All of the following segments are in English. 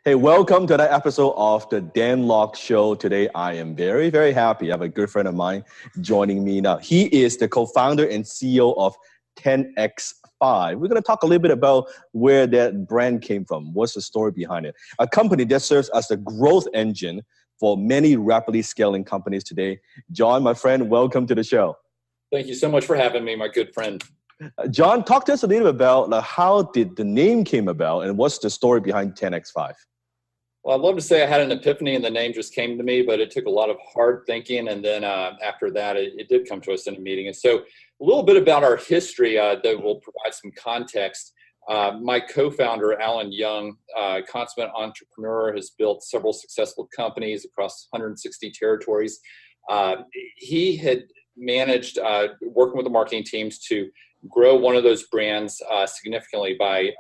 Hey, welcome to another episode of the Dan Lok Show. Today, I am very, very happy. I have a good friend of mine joining me now. He is the co-founder and CEO of 10x5. We're going to talk a little bit about where that brand came from. What's the story behind it? A company that serves as the growth engine for many rapidly scaling companies today. John, my friend, welcome to the show. Thank you so much for having me, my good friend. John, talk to us a little bit about how did the name came about and what's the story behind 10x5? Well, I'd love to say I had an epiphany and the name just came to me, but it took a lot of hard thinking. And then after that, it did come to us in a meeting. And so a little bit about our history that will provide some context. My co-founder, Alan Young, consummate entrepreneur, has built several successful companies across 160 territories. He had managed, working with the marketing teams, to grow one of those brands significantly by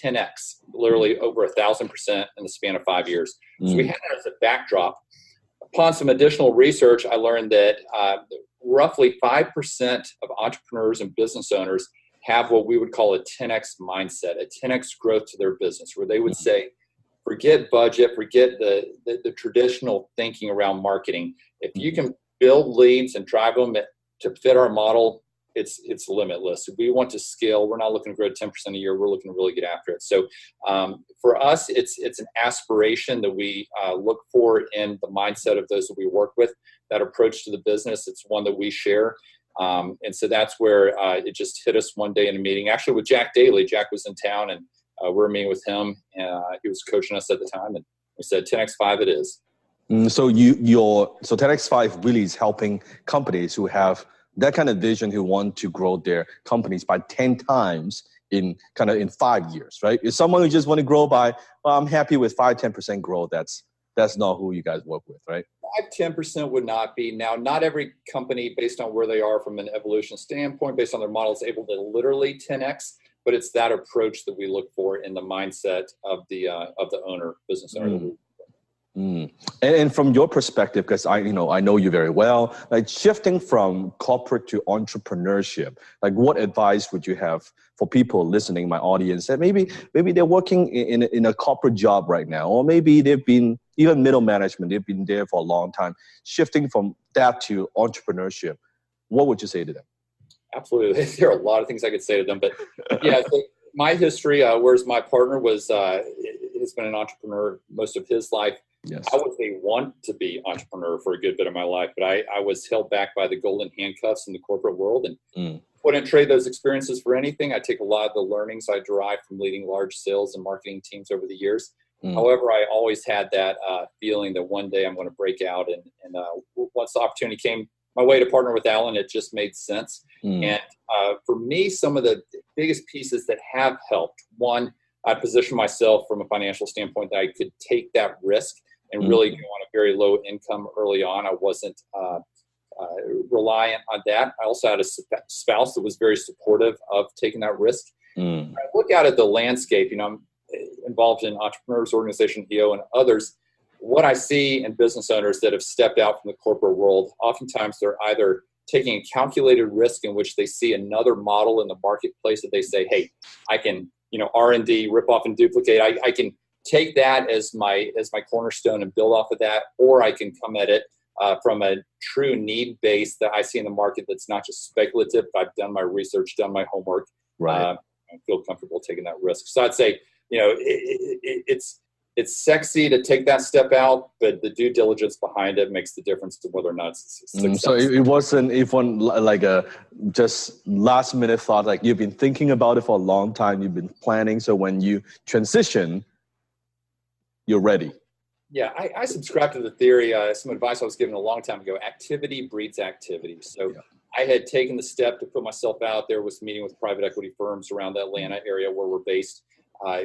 10x, literally over 1,000% in the span of 5 years. So we had that as a backdrop. Upon some additional research, I learned that roughly 5% of entrepreneurs and business owners have what we would call a 10x mindset, a 10x growth to their business, where they would say, forget budget, forget the traditional thinking around marketing. If you can build leads and drive them to fit our model, it's limitless. If we want to scale, we're not looking to grow 10% a year. We're looking to really get after it. So for us, it's an aspiration that we look for in the mindset of those that we work with. That approach to the business, it's one that we share. And so that's where it just hit us one day in a meeting, actually with Jack Daly. Jack was in town and we were meeting with him. He was coaching us at the time. And we said, 10x5 it is. So 10x5 really is helping companies who have that kind of vision, who want to grow their companies by 10 times in 5 years, right? Is someone who just want to grow by, I'm happy with 5-10% growth. That's not who you guys work with, right? 5-10% would not be. Now, not every company, based on where they are from an evolution standpoint, based on their model, is able to literally 10x, but it's that approach that we look for in the mindset of the owner, business owner. And from your perspective, because I know you very well, like shifting from corporate to entrepreneurship, like what advice would you have for people listening, my audience, that maybe they're working in a corporate job right now, or maybe they've been even middle management, they've been there for a long time, shifting from that to entrepreneurship, what would you say to them? Absolutely. There are a lot of things I could say to them, but yeah, so my history, whereas my partner has been an entrepreneur most of his life. Yes. I would say want to be entrepreneur for a good bit of my life, but I was held back by the golden handcuffs in the corporate world and wouldn't trade those experiences for anything. I take a lot of the learnings I derived from leading large sales and marketing teams over the years. However, I always had that feeling that one day I'm going to break out. And once the opportunity came my way to partner with Alan, it just made sense. And for me, some of the biggest pieces that have helped, one, I positioned myself from a financial standpoint that I could take that risk and really go on a very low income early on. I wasn't reliant on that. I also had a spouse that was very supportive of taking that risk. I look out at the landscape, I'm involved in entrepreneurs organization, EO, and others. What I see in business owners that have stepped out from the corporate world, oftentimes they're either taking a calculated risk in which they see another model in the marketplace that they say, hey, I can, R&D, rip off and duplicate. I can take that as my cornerstone and build off of that, or I can come at it from a true need base that I see in the market that's not just speculative. I've done my research, done my homework, right. I feel comfortable taking that risk. So I'd say, it's sexy to take that step out, but the due diligence behind it makes the difference to whether or not it's success. So it wasn't even like a just last minute thought, like you've been thinking about it for a long time, you've been planning. So when you transition, you're ready. Yeah, I subscribe to the theory, some advice I was given a long time ago, activity breeds activity. So I had taken the step to put myself out there, was meeting with private equity firms around the Atlanta area where we're based,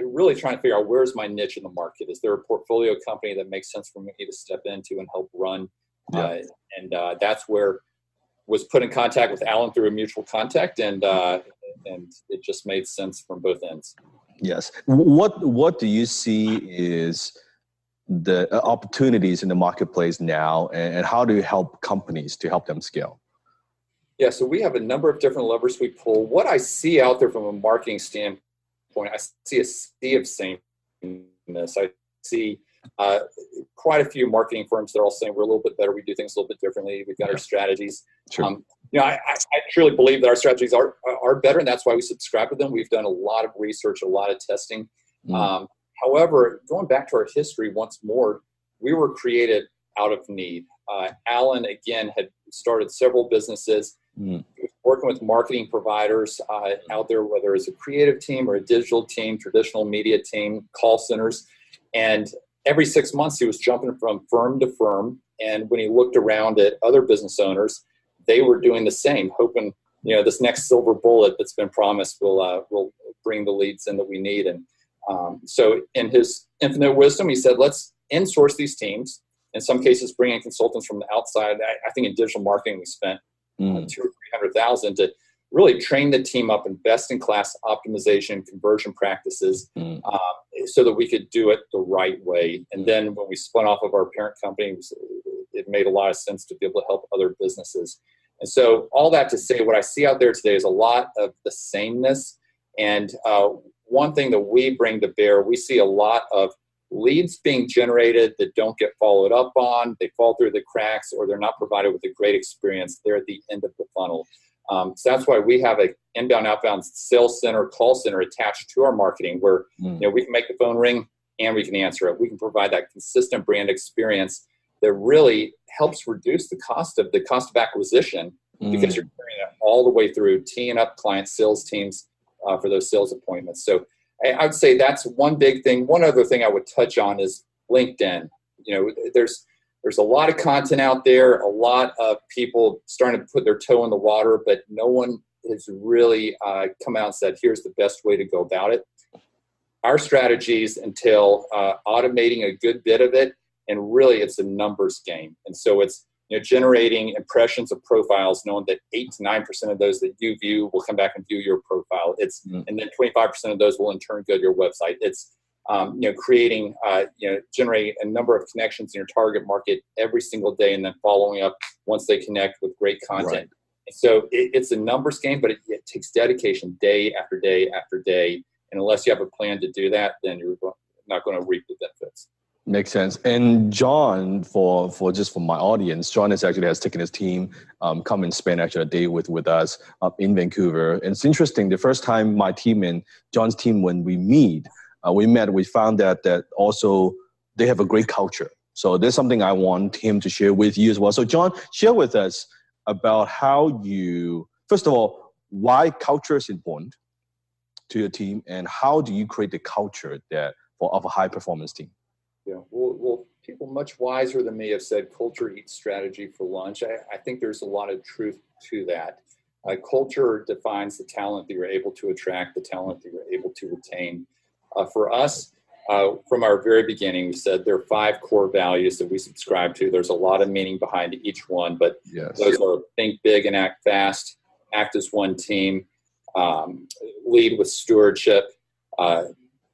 really trying to figure out where's my niche in the market. Is there a portfolio company that makes sense for me to step into and help run? And that's where was put in contact with Alan through a mutual contact, and it just made sense from both ends. Yes. What do you see is the opportunities in the marketplace now, and how do you help companies to help them scale? Yeah, so we have a number of different levers we pull. What I see out there from a marketing standpoint, I see a sea of sameness. I see quite a few marketing firms that are all saying we're a little bit better. We do things a little bit differently. We've got our strategies. Sure. I truly believe that our strategies are better, and that's why we subscribe to them. We've done a lot of research, a lot of testing. However, going back to our history once more, we were created out of need. Alan, again, had started several businesses. He was working with marketing providers out there, whether it's a creative team or a digital team, traditional media team, call centers. And every 6 months, he was jumping from firm to firm. And when he looked around at other business owners, they were doing the same, hoping, this next silver bullet that's been promised will bring the leads in that we need. And so in his infinite wisdom, he said, let's insource these teams. In some cases, bring in consultants from the outside. I think in digital marketing, we spent $200,000 or $300,000 to really train the team up in best-in-class optimization, conversion practices, so that we could do it the right way. And then when we spun off of our parent company, it made a lot of sense to be able to help other businesses. And so all that to say, what I see out there today is a lot of the sameness. And one thing that we bring to bear, we see a lot of leads being generated that don't get followed up on, they fall through the cracks, or they're not provided with a great experience. They're at the end of the funnel. So that's why we have an inbound, outbound sales center, call center attached to our marketing, where we can make the phone ring and we can answer it. We can provide that consistent brand experience that really helps reduce the cost of acquisition, because you're carrying it all the way through, teeing up client sales teams for those sales appointments. So I would say that's one big thing. One other thing I would touch on is LinkedIn. There's a lot of content out there, a lot of people starting to put their toe in the water, but no one has really come out and said, here's the best way to go about it. Our strategies entail automating a good bit of it, and really it's a numbers game. And so it's generating impressions of profiles, knowing that 8 to 9% of those that you view will come back and view your profile. And then 25% of those will in turn go to your website. It's creating, generating a number of connections in your target market every single day, and then following up once they connect with great content. Right. So it's a numbers game, but it takes dedication day after day after day. And unless you have a plan to do that, then you're not going to reap the benefits. Makes sense. And John, for my audience, John has taken his team, come and spend actually a day with us up in Vancouver. And it's interesting. The first time my team and John's team, when we met, we found that also they have a great culture. So there's something I want him to share with you as well. So John, share with us about how first of all, why culture is important to your team, and how do you create the culture of a high performance team? Yeah, well, people much wiser than me have said culture eats strategy for lunch. I think there's a lot of truth to that. Culture defines the talent that you're able to attract, the talent that you're able to retain. For us, from our very beginning, we said there are 5 core values that we subscribe to. There's a lot of meaning behind each one, but those are think big and act fast, act as one team, lead with stewardship,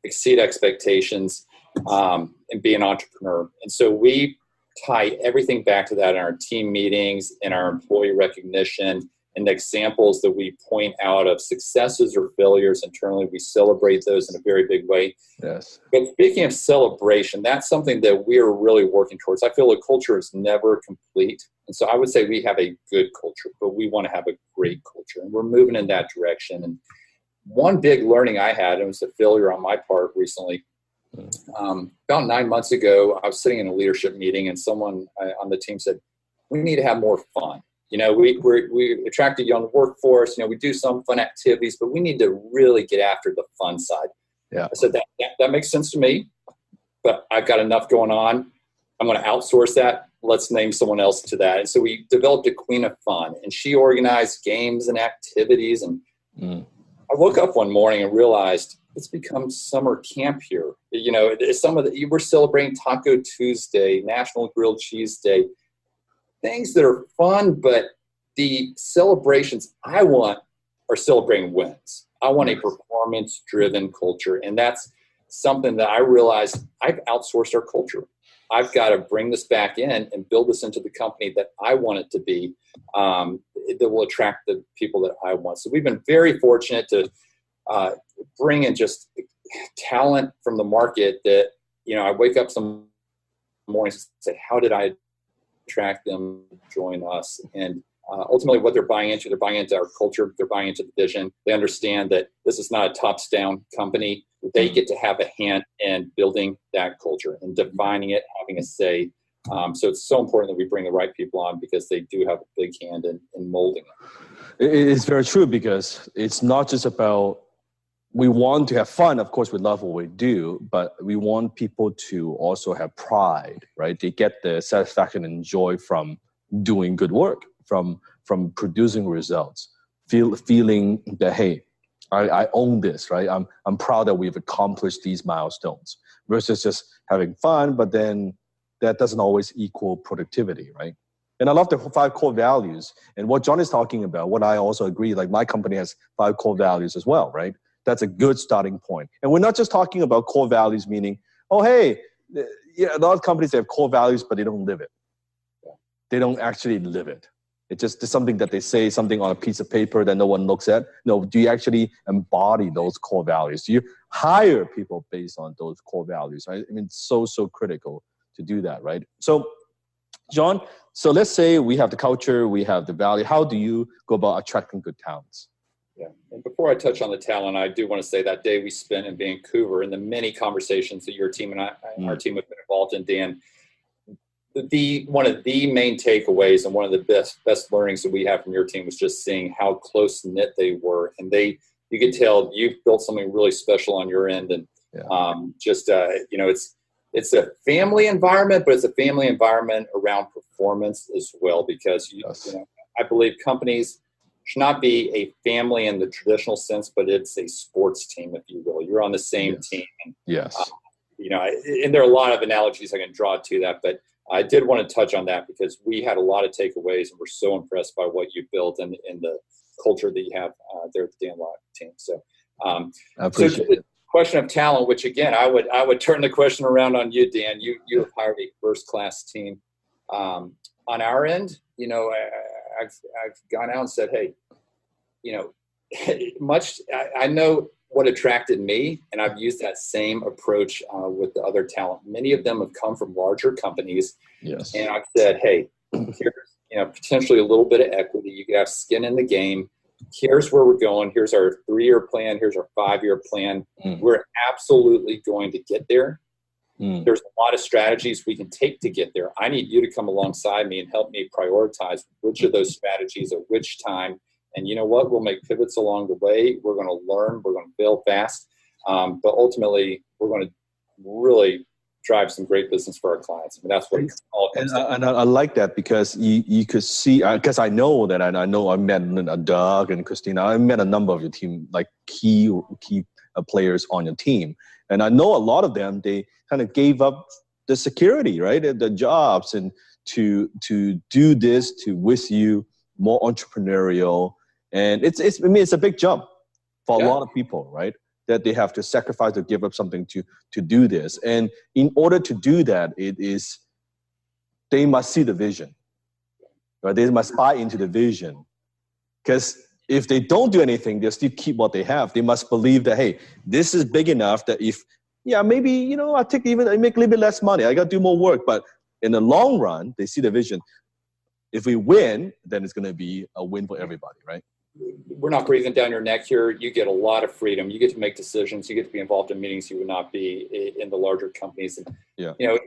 exceed expectations, and be an entrepreneur. And so we tie everything back to that in our team meetings, in our employee recognition, and the examples that we point out of successes or failures internally. We celebrate those in a very big way. Yes. But speaking of celebration, that's something that we are really working towards. I feel a culture is never complete. And so I would say we have a good culture, but we want to have a great culture. And we're moving in that direction. And one big learning I had, and it was a failure on my part recently, about 9 months ago, I was sitting in a leadership meeting, and someone on the team said, we need to have more fun. We attract a young workforce. We do some fun activities, but we need to really get after the fun side. Yeah. I said, that makes sense to me, but I've got enough going on. I'm going to outsource that. Let's name someone else to that. And so we developed a queen of fun, and she organized games and activities. And I woke up one morning and realized it's become summer camp here. We're celebrating Taco Tuesday, National Grilled Cheese Day, things that are fun, but the celebrations I want are celebrating wins. I want a performance-driven culture, and that's something that I realized I've outsourced our culture. I've got to bring this back in and build this into the company that I want it to be, that will attract the people that I want. So we've been very fortunate to bring in just talent from the market that I wake up some mornings and say, how did I attract them to join us? And ultimately what they're buying into our culture, they're buying into the vision. They understand that this is not a tops-down company. They get to have a hand in building that culture and defining it, having a say. So it's so important that we bring the right people on because they do have a big hand in molding it. It's very true, because it's not just about, we want to have fun. Of course, we love what we do, but we want people to also have pride, right? They get the satisfaction and joy from doing good work, from producing results, feeling that, hey, I own this, right? I'm proud that we've accomplished these milestones, versus just having fun, but then that doesn't always equal productivity, right? And I love the 5 core values. And what John is talking about, what I also agree, like my company has 5 core values as well, right? That's a good starting point. And we're not just talking about core values, meaning, oh, hey, a lot of companies have core values, but they don't live it. They don't actually live it. It's just something that they say, something on a piece of paper that no one looks at. No, do you actually embody those core values? Do you hire people based on those core values, right? I mean, it's so critical to do that, right? So, John, so let's say we have the culture, we have the value. How do you go about attracting good talents? Yeah. And before I touch on the talent, I do want to say that day we spent in Vancouver and the many conversations that your team and our team have been involved in, Dan, one of the main takeaways and one of the best learnings that we have from your team was just seeing how close knit they were. And you could tell you've built something really special on your end. And it's a family environment, but it's a family environment around performance as well, because I believe companies should not be a family in the traditional sense, but it's a sports team, if you will. You're on the same team. Yes. And there are a lot of analogies I can draw to that, but I did want to touch on that because we had a lot of takeaways and we're so impressed by what you built and the culture that you have there at the Dan Lok team. So, I appreciate it. Question of talent, which again, I would turn the question around on you, Dan. You have hired a first-class team. On our end, I've gone out and said, hey, I know what attracted me, and I've used that same approach with the other talent. Many of them have come from larger companies. Yes. And I've said, hey, here's potentially a little bit of equity. You can have skin in the game. Here's where we're going. Here's our 3-year plan. Here's our 5-year plan. We're absolutely going to get there. There's a lot of strategies we can take to get there. I need you to come alongside me and help me prioritize which of those strategies at which time. And you know what? We'll make pivots along the way. We're going to learn. We're going to fail fast. But ultimately, we're going to really drive some great business for our clients. I mean, that's what it's all comes down to. And I like that because you could see, because I know that I met Doug and Christina. I met a number of your team, like key players on your team. And I know a lot of them, they kind of gave up the security, right? The jobs, and to do this, with you, more entrepreneurial. And it's a big jump for a lot of people, right? That they have to sacrifice or give up something to do this. And in order to do that, they must see the vision, right? They must buy into the vision. Because if they don't do anything, they'll still keep what they have. They must believe that, hey, this is big enough that maybe, I make a little bit less money. I got to do more work. But in the long run, they see the vision. If we win, then it's going to be a win for everybody, right? We're not breathing down your neck here. You get a lot of freedom. You get to make decisions. You get to be involved in meetings you would not be in the larger companies. And,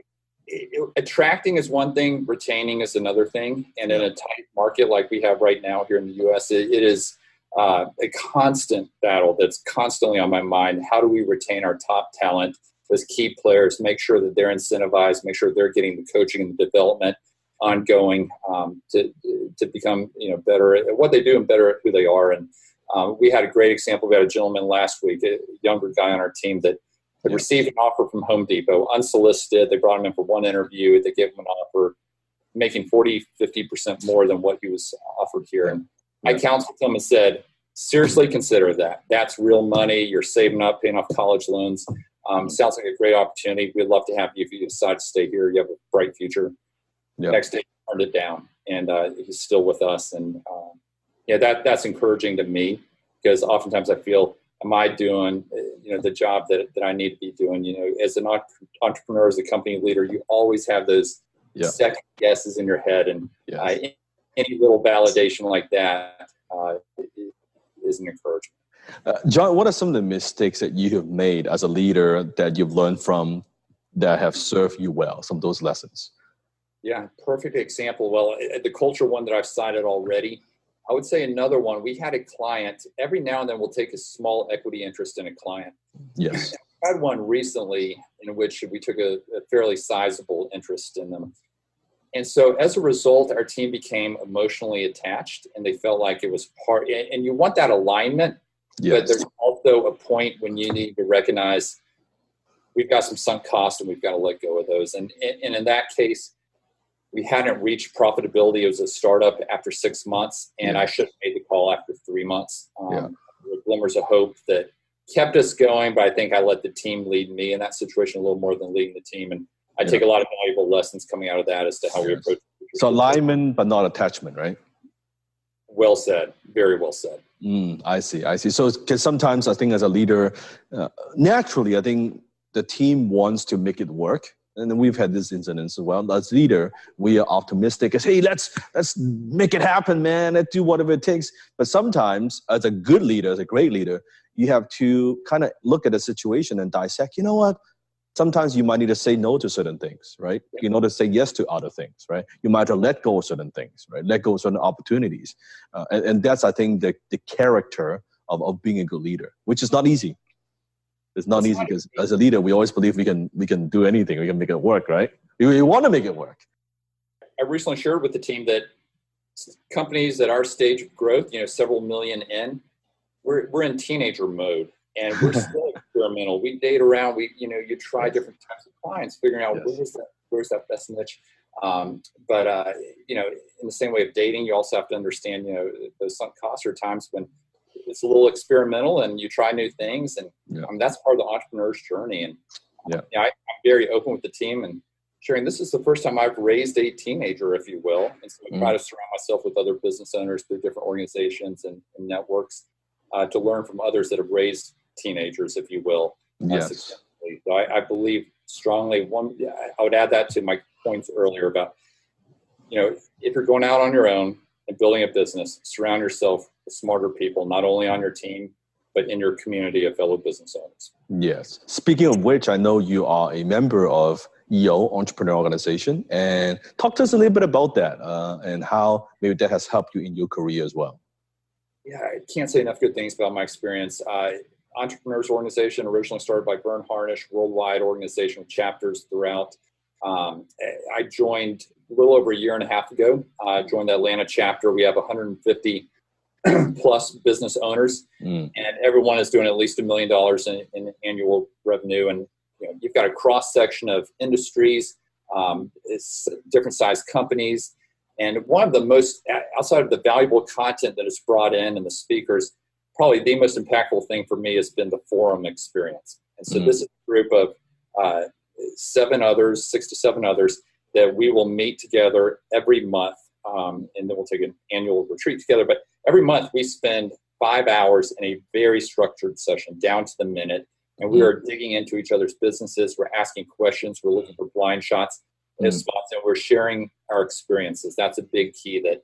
attracting is one thing, retaining is another thing. And in a tight market like we have right now here in the U.S., it is a constant battle that's constantly on my mind. How do we retain our top talent, those key players, make sure that they're incentivized, make sure they're getting the coaching and the development ongoing to become better at what they do and better at who they are. And we had a great example. We had a gentleman last week, a younger guy on our team that had received an offer from Home Depot, unsolicited. They brought him in for one interview. They gave him an offer making 40-50% more than what he was offered here. And I counseled him and said, seriously consider that. That's real money. You're saving up, paying off college loans. Sounds like a great opportunity. We'd love to have you if you decide to stay here. You have a bright future. Next day, he turned it down, and he's still with us. And that's encouraging to me, because oftentimes I feel am I doing, the job that I need to be doing? As an entrepreneur, as a company leader, you always have those second guesses in your head, and any little validation like that is an encouragement. John, what are some of the mistakes that you have made as a leader that you've learned from that have served you well, some of those lessons? Yeah, perfect example. Well, the culture one that I've cited already, I would say another one. We had a client, every now and then we'll take a small equity interest in a client. Yes. I had one recently in which we took a fairly sizable interest in them. And so as a result, our team became emotionally attached, and they felt like it was part, and you want that alignment, but there's also a point when you need to recognize we've got some sunk costs and we've got to let go of those. And in that case, we hadn't reached profitability. It was a startup after 6 months, and I should have made the call after 3 months. There were glimmers of hope that kept us going, but I think I let the team lead me in that situation a little more than leading the team. And I take a lot of valuable lessons coming out of that as to how we approach it. So alignment, but not attachment, right? Well said. Very well said. I see. So because sometimes I think as a leader, naturally, I think the team wants to make it work. And then we've had this incident as well. As leader, we are optimistic. As, hey, let's make it happen, man. Let's do whatever it takes. But sometimes, as a good leader, as a great leader, you have to kind of look at the situation and dissect. You know what? Sometimes you might need to say no to certain things, right? You know, to say yes to other things, right? You might have to let go of certain things, right? Let go of certain opportunities. And that's, I think, the character of being a good leader, which is not easy. It's not easy because as a leader, we always believe we can do anything. We can make it work, right? We want to make it work. I recently shared with the team that companies at our stage of growth, several million in, we're in teenager mode, and we're still experimental. We date around. You try different types of clients, figuring out where's that best niche. But in the same way of dating, you also have to understand, those sunk costs are times when it's a little experimental and you try new things, and that's part of the entrepreneur's journey. And I'm very open with the team and sharing. This is the first time I've raised a teenager, if you will, and so I try to surround myself with other business owners through different organizations and networks to learn from others that have raised teenagers, if you will. Yes. So I believe strongly. I would add that to my points earlier about, if you're going out on your own and building a business, surround yourself with smarter people, not only on your team, but in your community of fellow business owners. Yes. Speaking of which, I know you are a member of EO, Entrepreneur Organization, and talk to us a little bit about that and how maybe that has helped you in your career as well. Yeah, I can't say enough good things about my experience. Entrepreneurs Organization, originally started by Vern Harnish, worldwide organization with chapters throughout. I joined a little over a year and a half ago. I joined the Atlanta chapter. We have 150 plus business owners, and everyone is doing at least $1 million in annual revenue. And you've got a cross section of industries, it's different sized companies. And one of the most, outside of the valuable content that is brought in and the speakers, probably the most impactful thing for me has been the forum experience. And so this is a group of 6 to 7 others that we will meet together every month. And then we'll take an annual retreat together. But every month we spend 5 hours in a very structured session, down to the minute. And we are digging into each other's businesses. We're asking questions. We're looking for blind shots in spots, and we're sharing our experiences. That's a big key, that,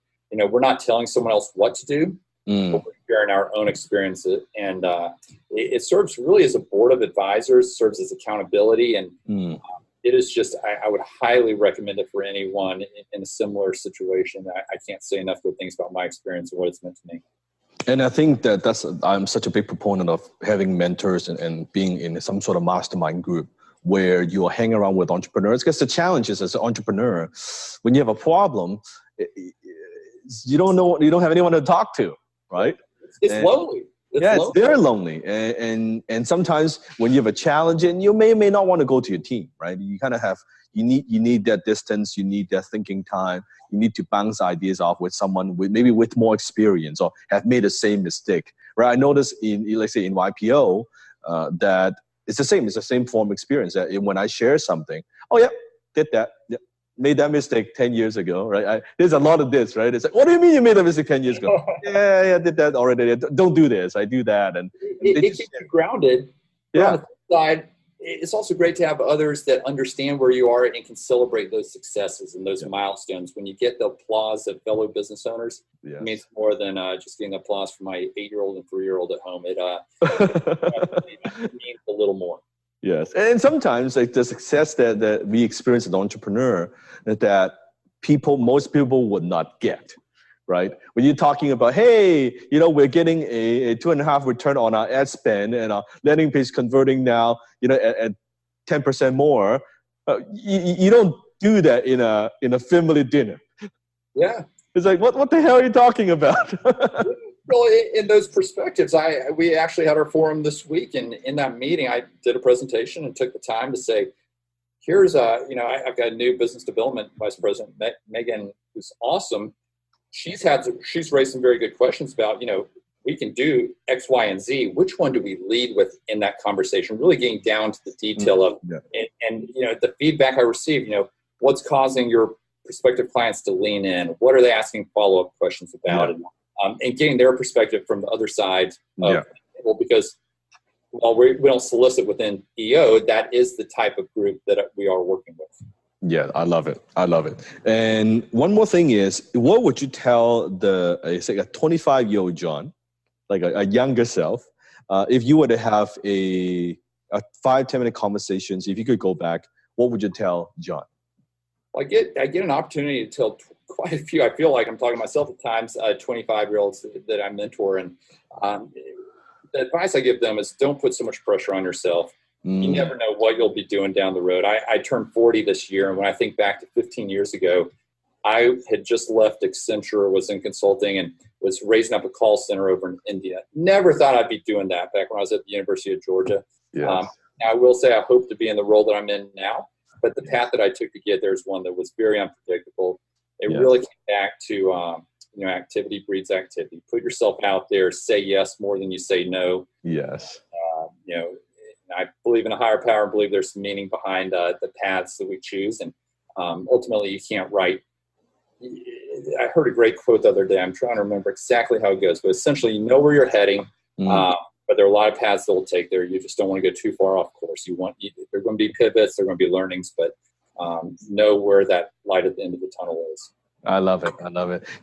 we're not telling someone else what to do, but we're sharing our own experiences. And it serves really as a board of advisors, serves as accountability. And it is just, I would highly recommend it for anyone in a similar situation. I can't say enough good things about my experience and what it's meant to me. And I think I'm such a big proponent of having mentors and being in some sort of mastermind group where you'll hang around with entrepreneurs. Because the challenge is, as an entrepreneur, when you have a problem, you don't have anyone to talk to, right? It's lonely. It's very lonely. And sometimes when you have a challenge, and you may not want to go to your team, right? You kind of you need that distance, you need that thinking time, you need to bounce ideas off with someone with more experience or have made the same mistake, right? I noticed let's say in YPO, that it's the same form of experience. That when I share something, did that, made that mistake 10 years ago, right? There's a lot of this, right? It's like, what do you mean you made that mistake 10 years ago? Yeah, I did that already. Don't do this. I do that. And it keeps you grounded. But on the flip side, it's also great to have others that understand where you are and can celebrate those successes and those milestones. When you get the applause of fellow business owners, it means more than just getting the applause from my 8-year-old and 3-year-old at home. It means a little more. Yes, and sometimes like the success that we experience as an entrepreneur that most people would not get, right? When you're talking about, hey, we're getting a 2.5 return on our ad spend and our landing page converting now, at 10% more, you don't do that in a family dinner. Yeah, it's like what the hell are you talking about? Well, in those perspectives, we actually had our forum this week, and in that meeting, I did a presentation and took the time to say, here's I've got a new business development vice president, Megan, who's awesome. She's raised some very good questions about, we can do X, Y, and Z. Which one do we lead with in that conversation? Really getting down to the detail of, and the feedback I received, what's causing your prospective clients to lean in? What are they asking follow-up questions about? And getting their perspective from the other side of people, because while we don't solicit within EO, that is the type of group that we are working with. Yeah, I love it. And one more thing is, what would you tell a 25-year-old John, like a younger self, if you were to have a 5-10 minute conversations, if you could go back, what would you tell John? I get an opportunity to tell quite a few. I feel like I'm talking to myself at times, 25-year-olds that I mentor. And the advice I give them is don't put so much pressure on yourself. You never know what you'll be doing down the road. I turned 40 this year. And when I think back to 15 years ago, I had just left Accenture, was in consulting, and was raising up a call center over in India. Never thought I'd be doing that back when I was at the University of Georgia. I will say I hope to be in the role that I'm in now. But the path that I took to get there is one that was very unpredictable. It really came back to, activity breeds activity. Put yourself out there, say yes more than you say no. Yes. I believe in a higher power, and believe there's some meaning behind the paths that we choose. And ultimately, you can't write. I heard a great quote the other day. I'm trying to remember exactly how it goes, but essentially, you know where you're heading. But there are a lot of paths that will take there. You just don't want to go too far off course. There are going to be pivots, there are going to be learnings, but know where that light at the end of the tunnel is. I love it.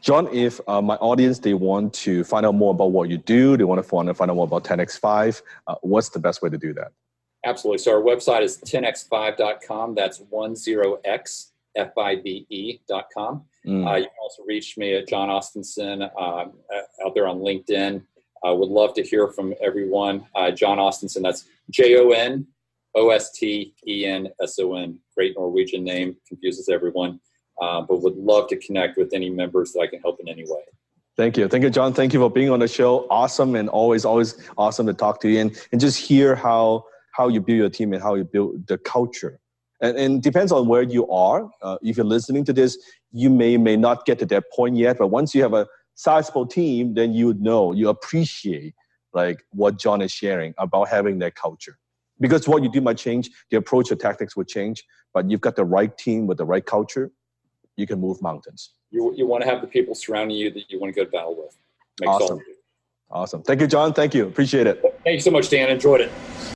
John, if my audience, they want to find out more about what you do, they want to find out more about 10x5, what's the best way to do that? Absolutely. So our website is 10x5.com. That's 10xfive.com. You can also reach me at John Ostenson out there on LinkedIn. I would love to hear from everyone. John Ostenson, that's JONOSTENSON. Great Norwegian name, confuses everyone. But would love to connect with any members that I can help in any way. Thank you, John. Thank you for being on the show. Awesome, and always awesome to talk to you and just hear how you build your team and how you build the culture. And depends on where you are. If you're listening to this, you may not get to that point yet. But once you have a sizable team, then you appreciate like what John is sharing about having that culture. Because what you do might change, the approach, the tactics would change, but you've got the right team with the right culture, you can move mountains. You want to have the people surrounding you that you want to go to battle with. Awesome. Thank you, John. Thank you. Appreciate it. Thank you so much, Dan. Enjoyed it.